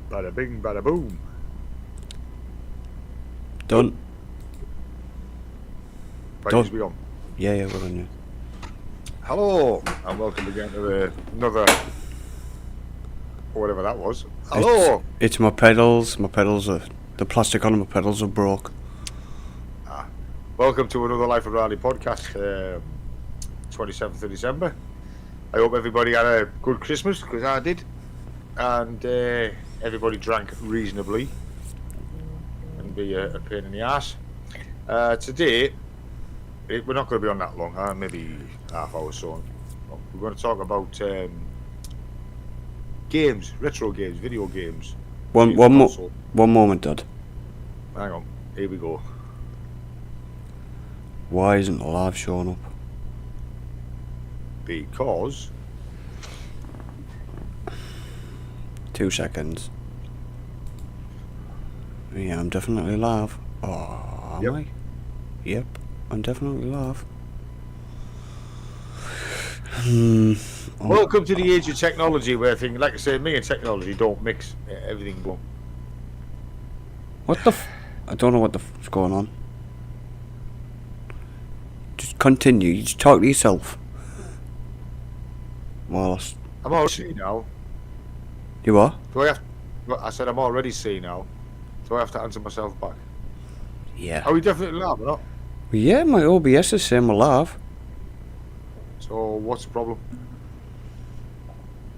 Bada bing, bada boom. Done. Right, Done. is we on? Yeah, we're on you. Hello, and welcome again to another, whatever that was. Hello. It's my pedals. My pedals are, the plastic on my pedals are broke. Welcome to another Life of Rally podcast, 27th of December. I hope everybody had a good Christmas, because I did. And everybody drank reasonably. And be a pain in the ass. Today, we're not going to be on that long, maybe half hour or so. We're going to talk about games, retro games, video games. One moment, Dad. Hang on, here we go. Why isn't the live showing up? Because 2 seconds. Yeah, I'm definitely live. Oh, Yep. am I? Yep, I'm definitely live. welcome to the age of technology, where things, like I say, me and technology don't mix. Everything go. What the I don't know what the f***'s going on. Just continue, you just talk to yourself. Well, I'm already seeing now. you are? Do I have? I said I'm already seeing now. Do I have to answer myself back? Yeah. Are we definitely live or not? Yeah, my OBS is saying we're live. So what's the problem?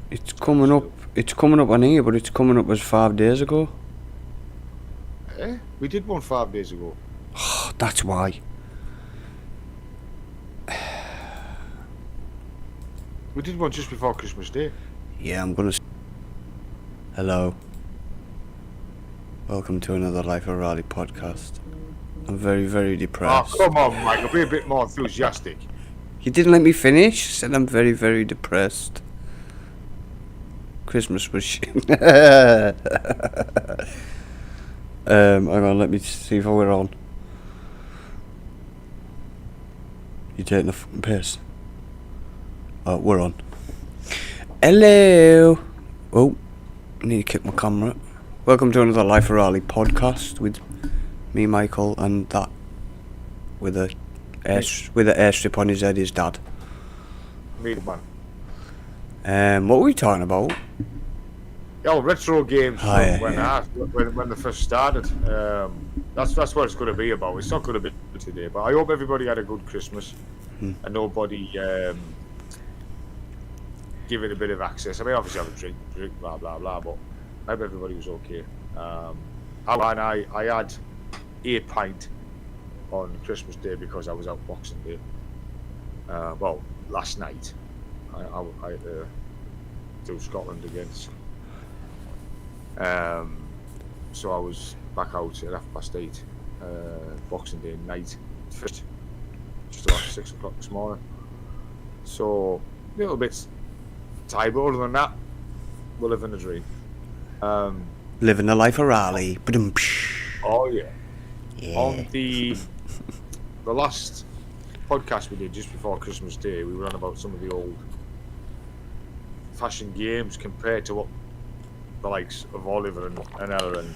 It's coming up on here, but it's coming up as 5 days ago. We did one 5 days ago. That's why. We did one just before Christmas Day. Yeah, I'm gonna. Hello. Welcome to another Life of Rally podcast. I'm very, very depressed. Oh, come on, Michael, be a bit more enthusiastic. You didn't let me finish. I said I'm very, very depressed. Christmas was shit. Hang on, let me see if we're on. You taking the fucking piss? Oh, we're on. Hello. Oh, I need to kick my camera. Welcome to another Life of Rally podcast with me, Michael, and that with a airstrip on his head, his dad. Me the man. What were we talking about? Oh, retro games Oh, yeah, when they first started. That's what it's going to be about. It's not going to be today, but I hope everybody had a good Christmas and nobody give it a bit of access. I mean, obviously have a drink, blah blah blah, but I hope everybody was okay. I had a pint on Christmas Day because I was out Boxing Day. Well, last night I had to do Scotland against. So I was back out at 8:30 Boxing Day night, just about 6 o'clock this morning. So a little bit tired, but other than that, we're living a dream. Living the life of Rally. Oh yeah. Yeah. On the last podcast we did just before Christmas Day, we were on about some of the old fashioned games compared to what the likes of Oliver and Ella and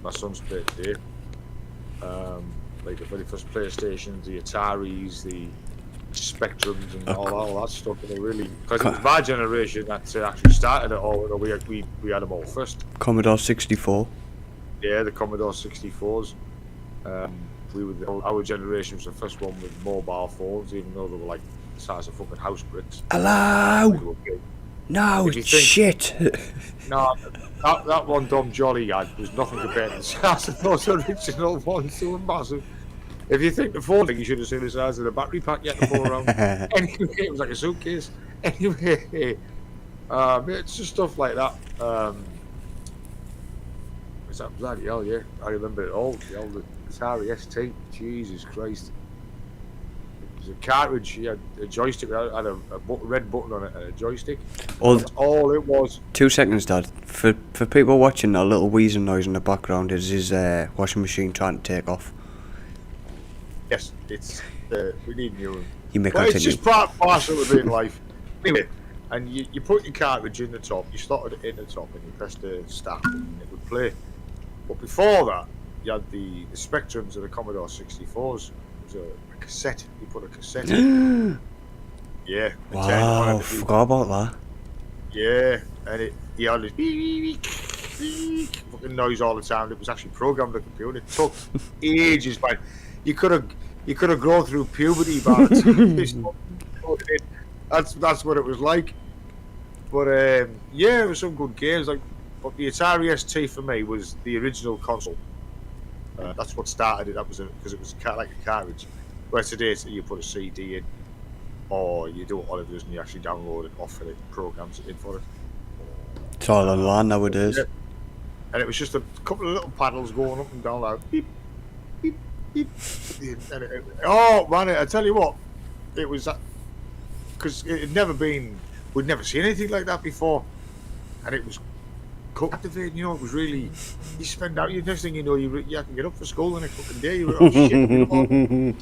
my son's played today. Like the very first PlayStations, the Ataris, the Spectrums, and all that stuff. And they really, because it was my generation that actually started it all. We had them all first. Commodore 64. Yeah, the Commodore 64s. Our generation was the first one with mobile phones, even though they were like the size of fucking house bricks. Hello. No, If you it's think- shit. No, that one Dom Jolly had was nothing compared to the size of those original ones. They were massive. If you think the phone thing, you should have seen the size of the battery pack you had to pull around. Anyway, it was like a suitcase. Anyway, it's just stuff like that. What's that? Bloody hell, yeah. I remember it all. The old Atari ST. Jesus Christ. It was a cartridge. You had a joystick. It had a red button on it and a joystick. That's all it was. 2 seconds, Dad. For people watching, that little wheezing noise in the background is his washing machine trying to take off. Yes, it's we need new. You may Well, it's continue. just part and parcel of being life. Anyway, and you put your cartridge in the top, you slotted it in the top, and you pressed the start button, and it would play. But before that, you had the Spectrums of the Commodore 64s. It was a cassette. You put a cassette in. Yeah. Wow, forgot about that. Yeah, and you had this fucking noise all the time. It was actually programmed on the computer. It took ages, man. You could have grown through puberty by the time this that's what it was like. But yeah, it was some good games. Like, but the Atari ST for me was the original console. That's what started it. That was because it was like a cartridge. Whereas today, you put a CD in, or you do what Oliver does, and you actually download it off of it, programs it in for it. It's all online nowadays. Yeah. And it was just a couple of little paddles going up and down like beep, beep, beep. And oh man, I tell you what, it was that because it had never been. We'd never seen anything like that before, and it was captivating. You know, it was really. You spend out. Next thing you know, you had to get up for school the next fucking day. You were, oh shit, you know,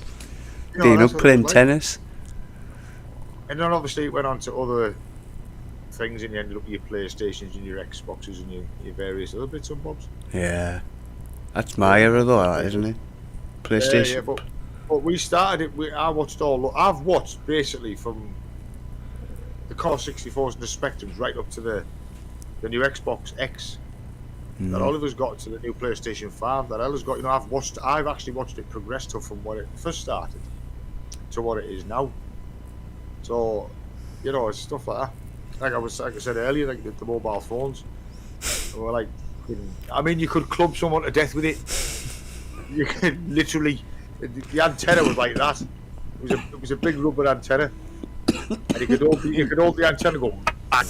being up playing tennis. And then obviously it went on to other things, and you ended up with your PlayStations and your Xboxes and your various other bits and bobs. Yeah, that's my era though, isn't it? PlayStation. Yeah, but we started it. I've watched basically from the Commodore 64s and the Spectrums right up to the new Xbox X. That Oliver's got to the new PlayStation 5. That Ella's got. You know, I've actually watched it progress to from what it first started to what it is now. So, you know, it's stuff like that. Like I said earlier, like the mobile phones. Were like, I mean, you could club someone to death with it. You could literally. The antenna was like that. It was a big rubber antenna, and you could hold the antenna, go bang,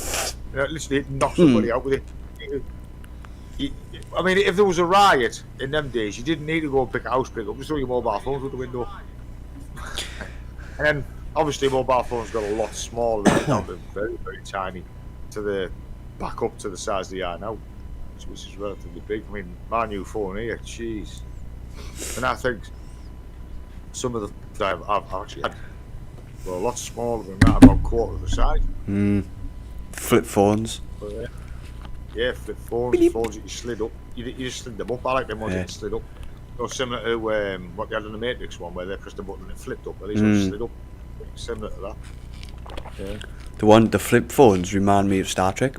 literally knock somebody out with it. I mean, if there was a riot in them days, you didn't need to go and pick a house pick up. Just throw your mobile phones out the window. And then, obviously, mobile phones got a lot smaller, down to very, very tiny, back up to the size they are now, which is relatively big. I mean, my new phone here, jeez. And I think some of the that I've actually had were a lot smaller than that, about a quarter of the size. Flip phones. But, yeah, flip phones, phones that you slid up. You just slid them up. I like them ones that slid up. You know, similar to what they had in the Matrix one, where they pressed the button and it flipped up. At least it slid up. Similar to that. Yeah. The flip phones remind me of Star Trek.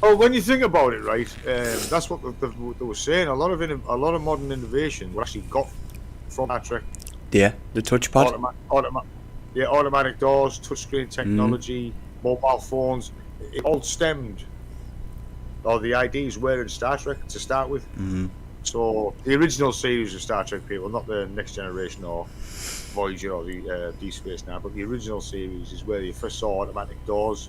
Oh, when you think about it, right? That's what they were saying. A lot of modern innovation we actually got from Star Trek. Yeah, the touchpad. Automatic doors, touchscreen technology, mobile phones. It all stemmed. Or the ideas were in Star Trek to start with. So the original series of Star Trek, people, not the Next Generation or Voyager or the Deep Space Nine, but the original series is where you first saw automatic doors,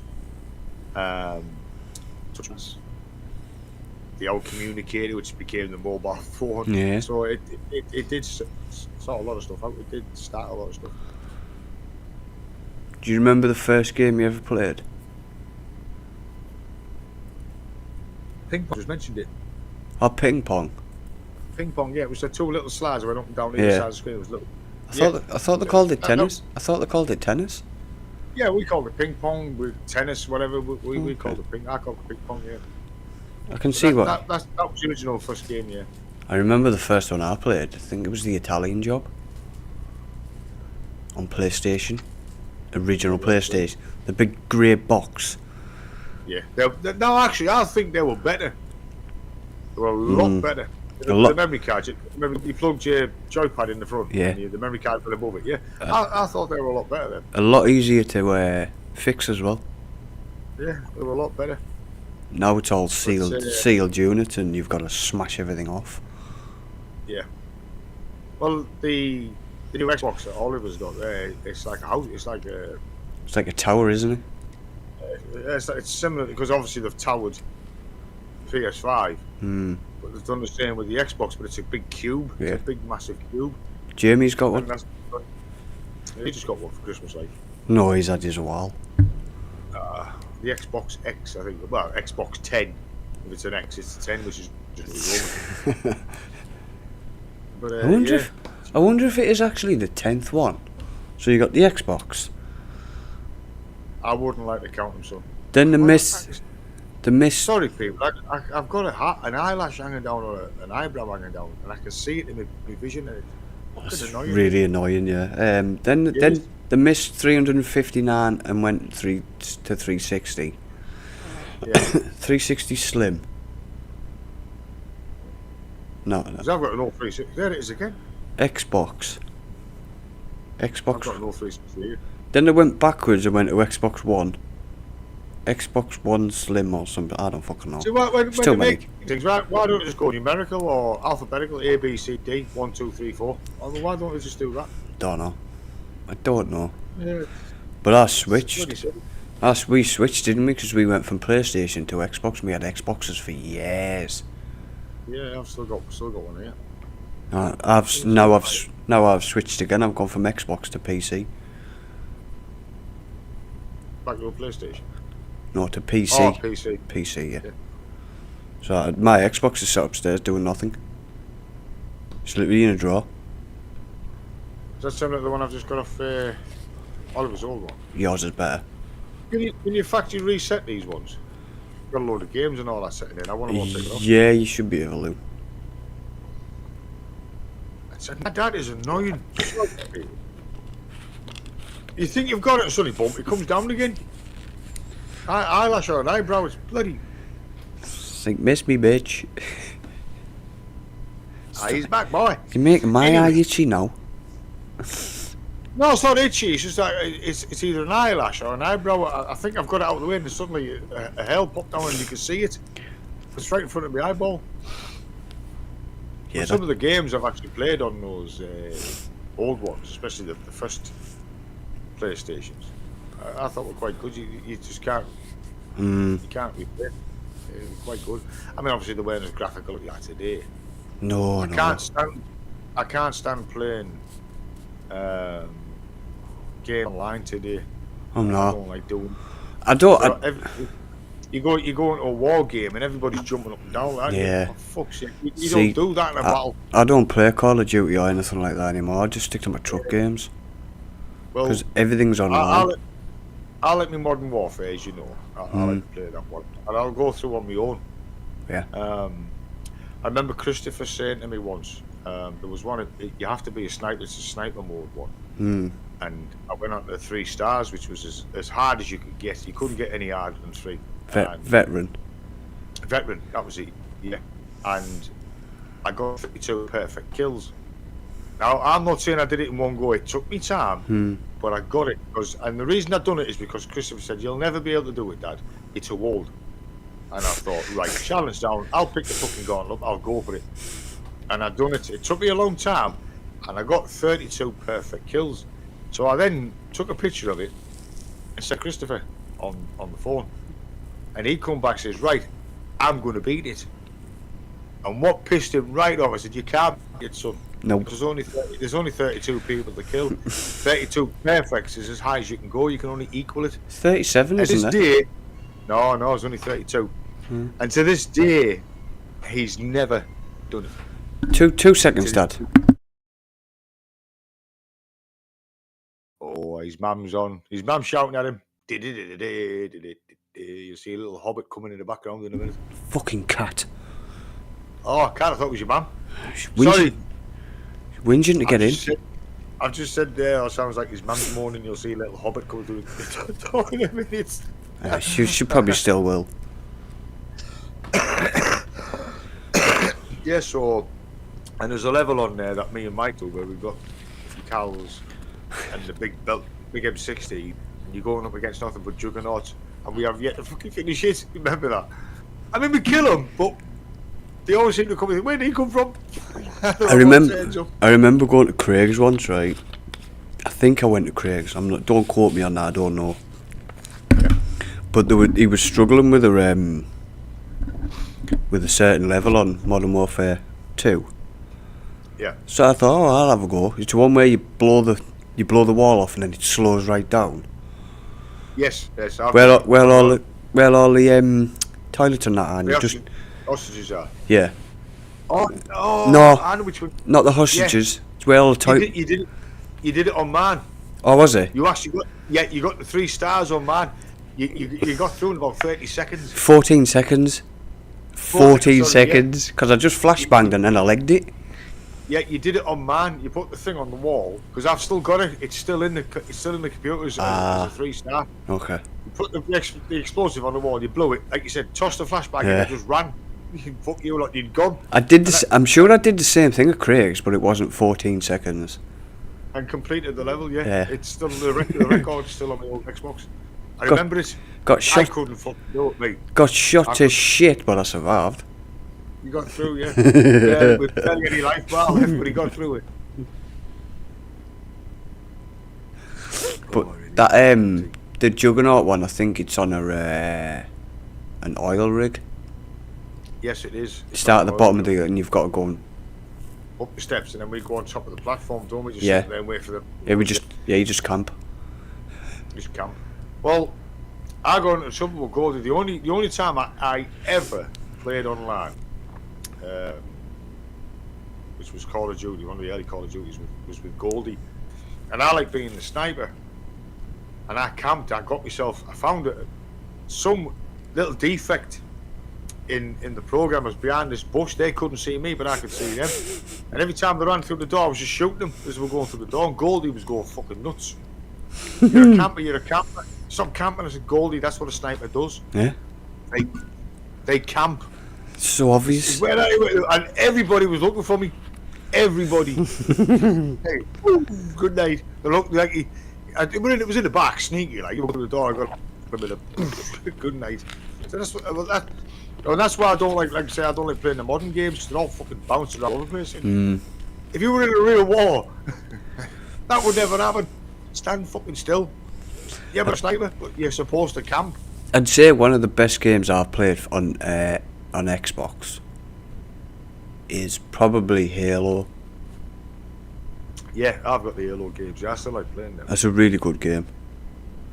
touchpads, the old communicator, which became the mobile phone. Yeah. So it did sort a lot of stuff out. It did start a lot of stuff. Do you remember the first game you ever played? Ping pong, just mentioned it. Oh, ping pong. Ping pong, yeah, it was the two little slides that went up and down the side of the screen. It was little. I thought they called it tennis. I thought they called it tennis. Yeah, we called it ping pong, with tennis, whatever. We called it ping. I called it ping pong. Yeah. I can see that was the original first game. Yeah. I remember the first one I played. I think it was the Italian Job on PlayStation. Original PlayStation. The big grey box. Yeah. No, actually, I think they were better. They were a lot better. The memory card, you plugged your joypad in the front, and the memory card went above it. Yeah, I thought they were a lot better then. A lot easier to fix as well. Yeah, they were a lot better. Now it's all sealed units, and you've got to smash everything off. Yeah. Well, the new Xbox that Oliver's got, it's like a house. It's like a tower, isn't it? It's similar because obviously they've towered PS5. But they've done the same with the Xbox, but it's a big cube. Yeah. It's a big, massive cube. Jamie's got one. He just got one for Christmas, like. No, he's had his a while. The Xbox X, I think. Well, Xbox 10. If it's an X, it's a 10, which is just really But I wonder if it is actually the 10th one. So you got the Xbox. I wouldn't like to count them, son. Then the What mist, the mist. Sorry, people. I've got a hat, an eyelash hanging down, or an eyebrow hanging down, and I can see it in my vision. And That's it's annoying. really annoying, yeah. Then the missed 359 and went to 360. Yeah. 360 Slim. No, Because I've got an old 360. There it is again. Xbox. I've got an old 360 here. Then they went backwards and went to Xbox One. Xbox One Slim or something. I don't fucking know. So when Still they many. make things, why don't they just go numerical or alphabetical? A, B, C, D, 1, 2, 3, 4. Why don't they just do that? Don't know. I don't know. Yeah. But I Bloody switched. silly. We switched, didn't we? Because we went from PlayStation to Xbox. We had Xboxes for years. Yeah, I've still got one here. Now I've switched again. I've gone from Xbox to PC. Back to a PlayStation. No, to PC. Oh, PC. PC, yeah. Yeah. So my Xbox is set upstairs doing nothing. It's literally in a drawer. Does that sound like the one I've just got off Oliver's old one? Yours is better. Can you factory reset these ones? Got a load of games and all that sitting in. I want to take it off. Yeah, you should be able to. That is annoying. You think you've got it, Sonny Bump, it comes down again. Eyelash or an eyebrow, it's bloody. Think, miss me, bitch. He's back, boy. You're making my eye itchy now. No, it's not itchy. It's just like it's either an eyelash or an eyebrow. I think I've got it out of the way, and suddenly a hair popped down, and you can see it. It's right in front of my eyeball. Yeah, Some of the games I've actually played on those old ones, especially the first PlayStations, I thought were quite good. You just can't. You can't replay. Quite good. I mean, obviously the way it's graphical like today. No, I can't stand playing game online today. I'm I not. don't like doing. I don't. You go into a war game and everybody's jumping up and down. Like, Yeah. oh, fuck's sake. You See, don't do that in a battle. I don't play Call of Duty or anything like that anymore. I just stick to my truck games Well, because everything's online. I'll let me Modern Warfare, as you know. I'll like to play that one, and I'll go through on my own. Yeah. I remember Christopher saying to me once, there was one. You have to be a sniper. It's a sniper mode one. And I went on to 3 stars, which was as hard as you could get. You couldn't get any harder than 3. Veteran. Veteran, that was it. Yeah. And I got 52 perfect kills. Now, I'm not saying I did it in one go. It took me time, but I got it. And the reason I done it is because Christopher said, "You'll never be able to do it, Dad. It's a old." And I thought, right, challenge down. I'll pick the fucking gauntlet. I'll go for it. And I done it. It took me a long time, and I got 32 perfect kills. So I then took a picture of it and said, "Christopher," on the phone. And he come back and says, "Right, I'm going to beat it." And what pissed him right off, I said, "You can't beat it, son. Nope. There's only 32 people to kill. 32 perfects is as high as you can go. You can only equal it." 37, And isn't this it? day, no, it's only 32. And to this day, he's never done it. 2 seconds, Dad. Oh, his mum's on. His mum's shouting at him. You see a little hobbit coming in the background in a minute. Fucking cat. Oh, I kind of thought it was your mum. Whinging, Sorry. Whinging to get in. I've just said there, it sounds like his mum's moaning. You'll see a little hobbit coming through the door in a minute. She probably still will. Yeah, so, and there's a level on there that me and Mike do where we've got cows and the big belt, big M60, and you're going up against nothing but juggernauts, and we have yet to fucking finish it. Remember that? I mean, we kill them, but they always seem to come in. Where did he come from? I remember going to Craig's once, right? I think I went to Craig's. Don't quote me on that. I don't know. But he was struggling with a certain level on Modern Warfare 2. Yeah. So I thought, I'll have a go. It's the one where you blow the wall off and then it slows right down. Yes. Where all the toilets and that are. And just hostages are. Yeah. Oh no, I know which one. Not the hostages. Yeah. It's where all the toilets. You did it on mine. Oh, was it? You actually Yeah, you got the 3 stars on mine. You got through in about 30 seconds. 14 seconds. 14 sorry, yeah. seconds. Because I just flashbanged and then I legged it. Yeah, you did it on mine. You put the thing on the wall because I've still got it. It's still in the computers as a 3 star. Okay. You put the explosive on the wall. You blew it, like you said. Tossed the flashbang and it just ran. Fuck you, like you'd gone. I did this. I'm sure I did the same thing at Craig's, but it wasn't 14 seconds. And completed the level. Yeah. Yeah. It's still the record's still on my old Xbox. I remember it. Got I shot. couldn't fucking do it, mate. Got shot to shit, but I survived. You got through, yeah. Yeah, with barely any life bar left, but he got through it. But that the Juggernaut one, I think it's on an oil rig. Yes, it is. You start at the bottom of the and you've got to go and up the steps, and then we go on top of the platform, don't we? Just Yeah. sit there and wait for the. you just camp. Just camp. Well, I got into trouble with Goldie. The only time I ever played online, which was Call of Duty, one of the early Call of Duties, was with Goldie, and I like being the sniper. And I camped. I found some little defect in the programmers behind this bush. They couldn't see me, but I could see them. And every time they ran through the door, I was just shooting them as they were going through the door. And Goldie was going fucking nuts. You're a camper. You're a camper. Stop camping. I said, Goldie, that's what a sniper does. Yeah. They camp. So obvious. And everybody was looking for me. Everybody. Hey, good night. They looked like it was in the back, sneaky. Like you open the door, I got a bit of good night. So that's why I don't like I say, I don't like playing the modern games. They're all fucking bouncing all over the place. If you were in a real war, that would never happen. Stand fucking still. Yeah, but a sniper, but you're supposed to camp. I'd say one of the best games I've played on Xbox is probably Halo. Yeah, I've got the Halo games. Yeah, I still like playing them. That's a really good game.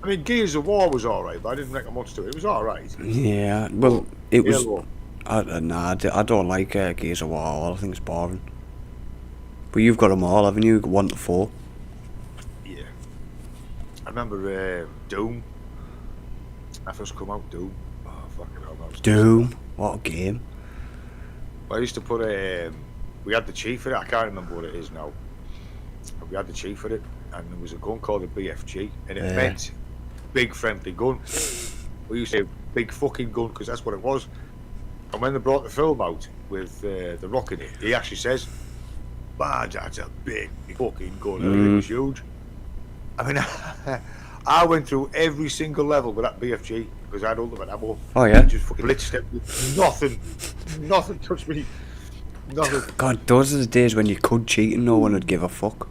I mean, Gears of War was alright, but I didn't think much to it. It was alright. Yeah, well, it was. Halo. I don't like Gears of War. I think it's boring. But you've got them all, haven't you? 1 to 4. Yeah. I remember Doom. I first come out Doom. Oh, fucking hell, that was Doom. What a game. I used to put we had the chief for it. I can't remember what it is now. We had the chief for it, and there was a gun called a BFG, and it meant big friendly gun. We used to say big fucking gun because that's what it was. And when they brought the film out with the Rock in it, he actually says, "Man, that's a big fucking gun." It was huge. I mean, I went through every single level with that BFG because I had ultimate ammo. Oh yeah. I just fucking blitzed it. Nothing touched me. Nothing. God, those are the days when you could cheat and no one would give a fuck.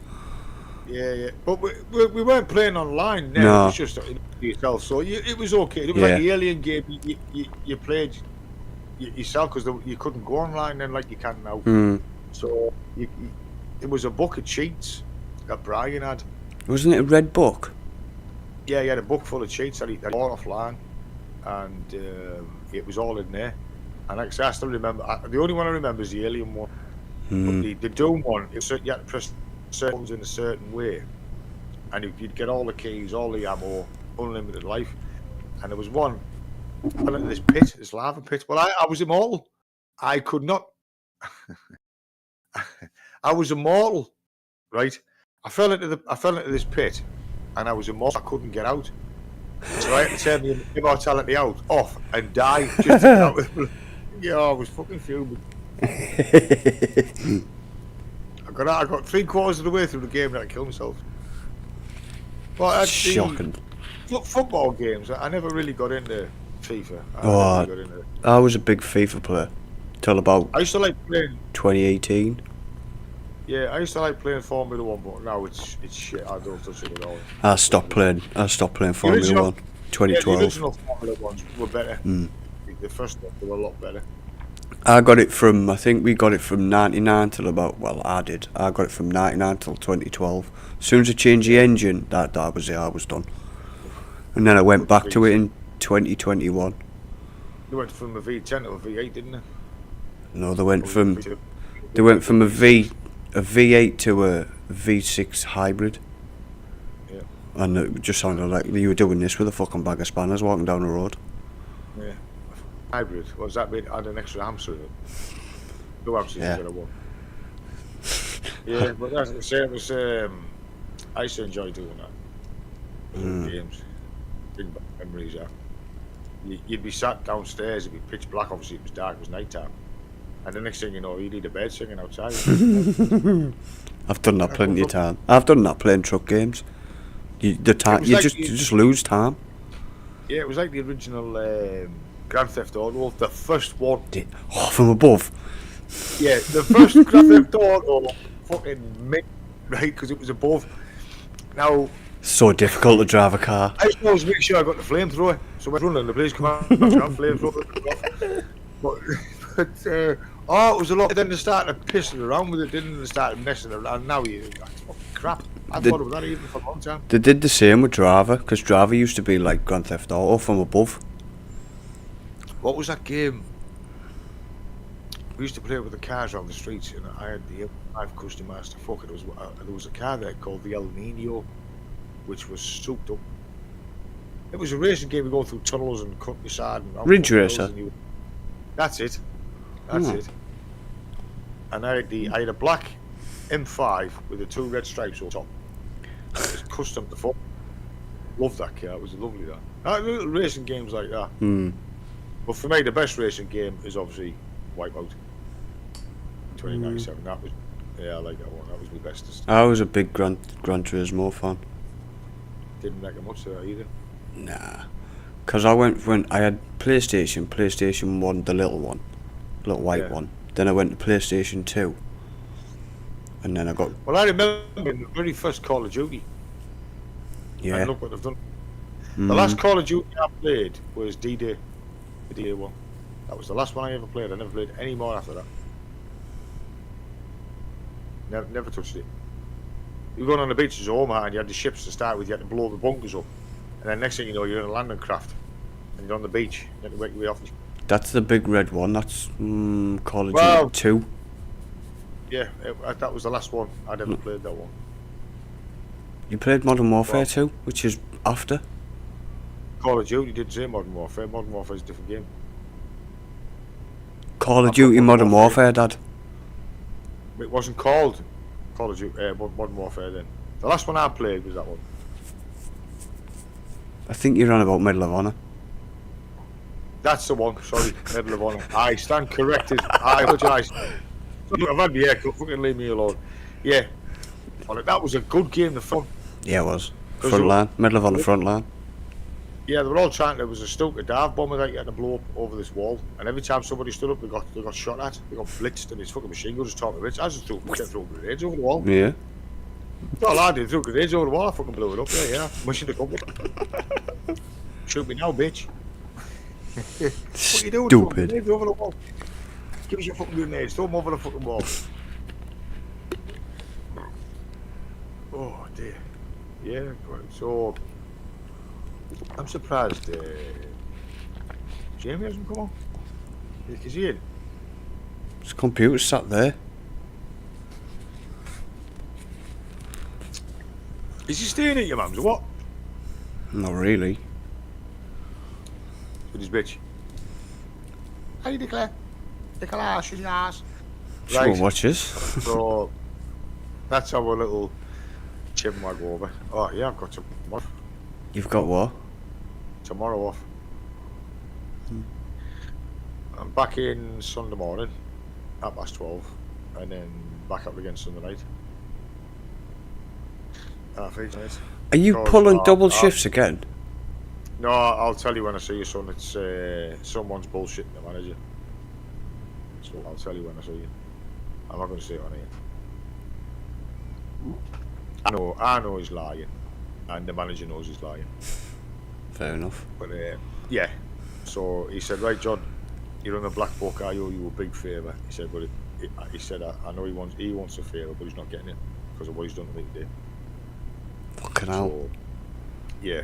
Yeah. But we weren't playing online. No. It was just yourself. So it was okay. It was like the Alien game. You played yourself because you couldn't go online then like you can now. So it was a book of cheats that Brian had. Wasn't it a red book? Yeah, he had a book full of cheats that he bought offline, and it was all in there. And like I say, I still remember. The only one I remember is the Alien one. But the Doom one, you had to press certain buttons in a certain way, and you'd get all the keys, all the ammo, unlimited life. And there was one, I fell into this pit, this lava pit. Well, I was immortal. I could not. I was immortal, right? I fell into this pit, and I was immortal. I couldn't get out, so I had to turn the immortality off, and die just to get out. Yeah, I was fucking fuming. I got 3/4 of the way through the game and I killed myself. But shocking. Football games, I never really got into FIFA. I was a big FIFA player till about I used to like playing 2018. Yeah, I used to like playing Formula 1, but now it's shit. I don't touch it at all. I stopped playing Formula 1 2012. Yeah, the original Formula 1s were better. The first ones were a lot better. I think we got it from 99 till about, well, I got it from 99 till 2012. As soon as I changed the engine, that was it, I was done. And then I went back to it in 2021. They went from a V10 to a V8, didn't they? No, they went from a V8 to a V6 hybrid. Yeah. and it just sounded like you were doing this with a fucking bag of spanners walking down the road. Yeah. Hybrid. What does that mean? Add an extra hamster in it. Two hamsters Yeah. instead of one. Yeah, but that's the same. It was, I used to enjoy doing that. Games. Big memories, yeah. You'd be sat downstairs, it'd be pitch black, obviously it was dark, it was night time. And the next thing you know, you'd need a bird singing outside. I've done that plenty of time. I've done that playing truck games. You just lose time. Yeah, it was like the original Grand Theft Auto, the first one. Oh, from above. Yeah, the first Grand Theft Auto, fucking mid, right, because it was above. Now, So difficult to drive a car. I just always make sure I got the flamethrower. So when I was running, the police come out, flamethrower. But it was a lot. Then they started pissing around with it, didn't they? Started messing around. Now that's fucking crap. I thought it was that even for a long time. They did the same with Driver, because Driver used to be like Grand Theft Auto from above. What was that game? We used to play with the cars on the streets, and I had the M5 Custom Master. Fuck it, there was a car there called the El Nino, which was souped up. It was a racing game. We go through tunnels and countryside and Ridge Racer. That's it. That's it. And I had a black M5 with the 2 red stripes on top. It was custom to fuck. Loved that car. It was lovely. That little racing games like that. But for me, the best racing game is obviously Wipeout 2097. That was, I like that one. That was my bestest. I was a big Gran Turismo fan. Didn't make it much of that either. Nah, because when I had PlayStation 1, the little white one. Then I went to PlayStation 2, and then I got. Well, I remember the very first Call of Duty. Yeah. And look what they've done. The last Call of Duty I played was D-Day, the D-Day one. That was the last one I ever played. I never played any more after that. Never touched it. You were going on the beaches of Omaha and you had the ships to start with. You had to blow the bunkers up, and then next thing you know, you're in a landing craft and you're on the beach. You have to wake your way off. That's the big red one. That's Call of Duty 2. Yeah, that was the last one I'd ever played. That one. You played Modern Warfare 2, which is after. Call of Duty did say Modern Warfare. Modern Warfare is a different game. Call of Duty Modern Warfare, Dad. It wasn't called Call of Duty Modern Warfare then. The last one I played was that one. I think you're on about Medal of Honor. That's the one. Sorry, Medal of Honor. I stand corrected. I apologise. I've had my haircut. Fucking leave me alone. Yeah. Well, that was a good game. The fun. Yeah, it was. Frontline. Medal of Honor Frontline. Yeah, they were all trying. There was a Stuka dive bomber that you had to blow up over this wall, and every time somebody stood up, they got shot at. They got blitzed, and his fucking machine gun just tore the bits. I just threw grenades over the wall. Yeah. That's all I did. Threw grenades over the wall. I fucking blew it up. Yeah. Mission accomplished. Shoot me now, bitch. What are you doing? Stupid. Grenades over the wall. Give us your fucking grenades. Throw them over the fucking wall. Oh dear. Yeah. Right. So I'm surprised Jamie hasn't come on. Is he in? His computer's sat there. Is he staying at your mum's or what? Not really. With his bitch. How do you declare? Declare, she's your ass. Sure watches. So that's our little chinwag over. Oh yeah, I've got tomorrow. You've got what? Tomorrow off. I'm back in Sunday morning at past 12, and then back up again Sunday night. Night. Are you pulling double shifts again? No, I'll tell you when I see you, son. It's someone's bullshitting the manager. So I'll tell you when I see you. I'm not going to say it on here. I know he's lying, and the manager knows he's lying. Fair enough. But yeah, so he said, right, John, you're on the black book. I owe you a big favour. He said, but he said, I know he wants a favour, but he's not getting it because of what he's done to me today. Fucking hell. So, yeah.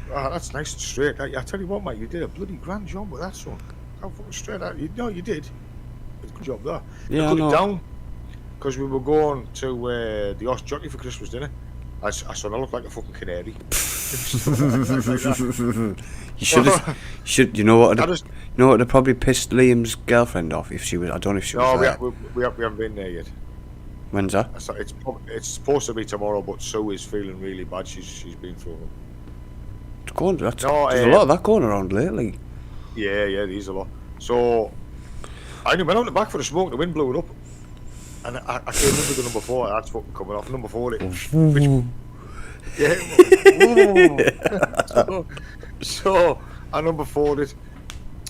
That's nice and straight. I tell you what, mate, you did a bloody grand job with that, son. How fucking straight out. No, you did. Good job there. Yeah, I I put know. it down because we were going to the Horse Jockey for Christmas dinner. I said I look like a fucking canary. You should have. You know what? I You just know what? Would have probably pissed Liam's girlfriend off if she was. I don't know if she was no, there. we haven't been there yet. When's that? It's supposed to be tomorrow, but Sue is feeling really bad. She's been through them. It's going. There's No, a lot of that going around lately. Yeah, there's a lot. So I went out the back for the smoke. The wind blew it up, and I came in with the number 4. That's fucking coming off number 4. So I number 4'd it,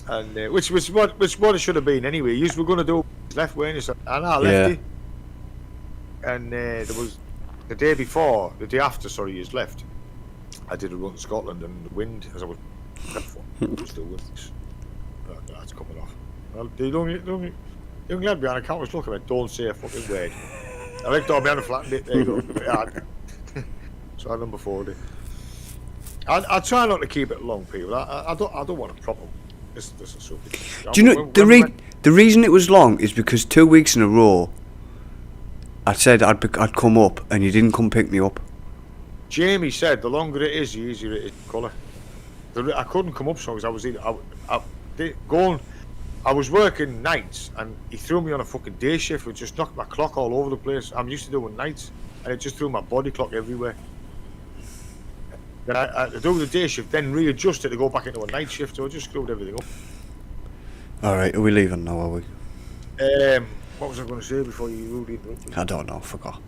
and which was what it should have been anyway. You were going to do left, weren't you? And I left it, and there was the day after. Sorry, you left. I did a run to Scotland, and the wind as I was still with this. That's coming off. Well, the young lad behind the counter was looking at me. Don't say a fucking word. I looked on behind the flat bit. There you go. So I number 4'd it. I try not to keep it long, people. I don't want a problem. This is something. Do you know the reason it was long is because 2 weeks in a row, I said I'd come up and you didn't come pick me up. Jamie said the longer it is, the easier it is to colour. I couldn't come up so because I was I was working nights and he threw me on a fucking day shift, which just knocked my clock all over the place. I'm used to doing nights, and it just threw my body clock everywhere. Then I do the day shift, then readjust it to go back into a night shift, so I just screwed everything up. Alright, are we leaving now, are we? What was I going to say before you rudely interrupted? I don't know, forgot.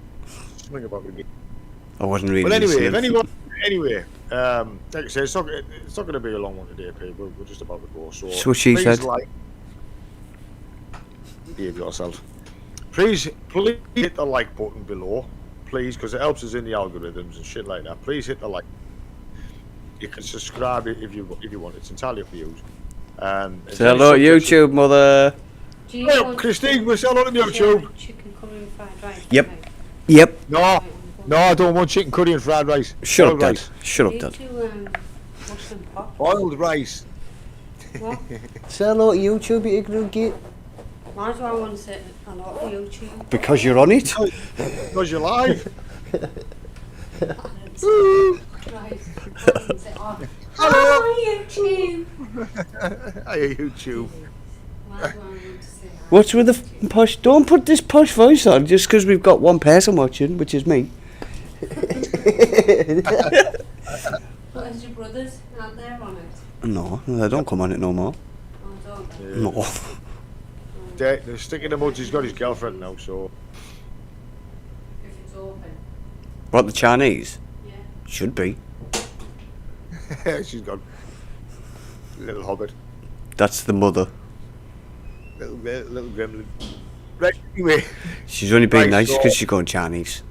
Something about me. I wasn't reading. Well, anyway, like I said, it's not going to be a long one today, people. We're just about to go. So what she said. Behave yourself. Please hit the like button below, please, because it helps us in the algorithms and shit like that. Please hit the like. You can subscribe if you want. It's entirely up to you. Say hello to YouTube, mother. Hey up, Christine. We're selling on YouTube. Chicken curry and fried rice. Yep. No, I don't want chicken curry and fried rice. Shut up, Dad. Rice. Shut up, Need Dad. to wash them pots. Boiled rice. What? Say hello to YouTube, you ignorant git. Why do I want to sit on YouTube? Because you're on it. Because you're live. Right. Hello. Hi YouTube. Hi YouTube. Why do I want to say hi? What's with the posh? Don't put this posh voice on just because we've got one person watching, which is me. What is your brothers? Aren't they on it? No, they don't come on it no more. Oh, don't they? Yeah. No. The stick in the mud. He's got his girlfriend now, so If it's open. What, the Chinese? Yeah. Should be. she's got little hobbit, That's the mother. little gremlin. Right, anyway. She's only being Right, nice so- because she's going Chinese.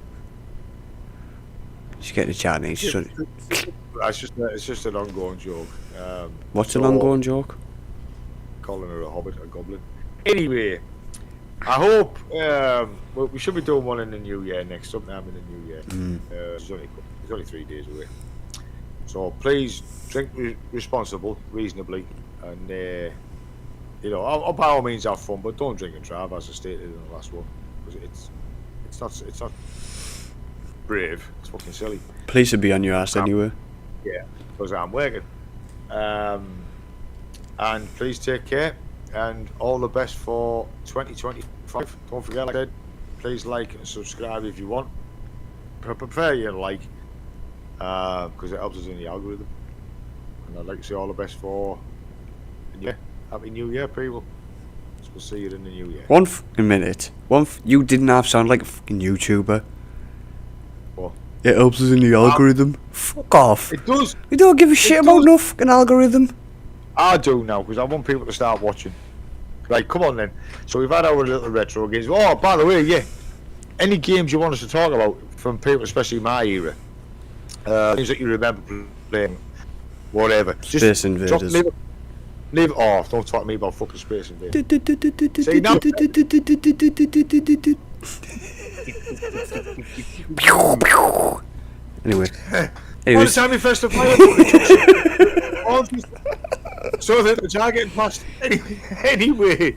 She's getting a Chinese. It's just an ongoing joke. What's an so- ongoing joke? Calling her a hobbit, a goblin. Anyway, I hope well, we should be doing one in the new year sometime in the new year. It's only 3 days away. So please drink responsible, reasonably, and by all means have fun, but don't drink and drive, as I stated in the last one, because it's not brave. It's fucking silly. Police would be on your ass anyway. Yeah, because I'm working. And please take care, and all the best for 2025. Don't forget, like I said, please like and subscribe if you want. Prefer you like, because it helps us in the algorithm. And I'd like to say all the best for the new year. Happy New Year, people. So we'll see you in the new year. One fucking minute. You didn't half sound like a fucking YouTuber. What? It helps us in the algorithm. Fuck off. It does. We don't give a shit about does. no fucking algorithm. I do now, because I want people to start watching. Right, come on then. So we've had our little retro games. Oh, by the way, yeah. Any games you want us to talk about from people, especially my era, games that you remember playing, whatever. Space Invaders. Leave it off. Don't talk to me about fucking Space Invaders. See, now- Anyway. By the Anyways. time we first of so the target passed. Anyway.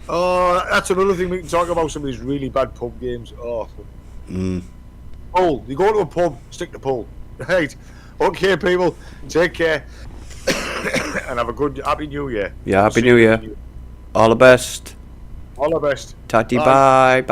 Oh, that's another thing we can talk about. Some of these really bad pub games. Oh. pole. You go to a pub, stick the pole. Right. Okay, people. Take care. And have a good, happy New Year. Yeah, Happy See New you Year. All the best. All the best. Tatty, Bye. bye. Bye.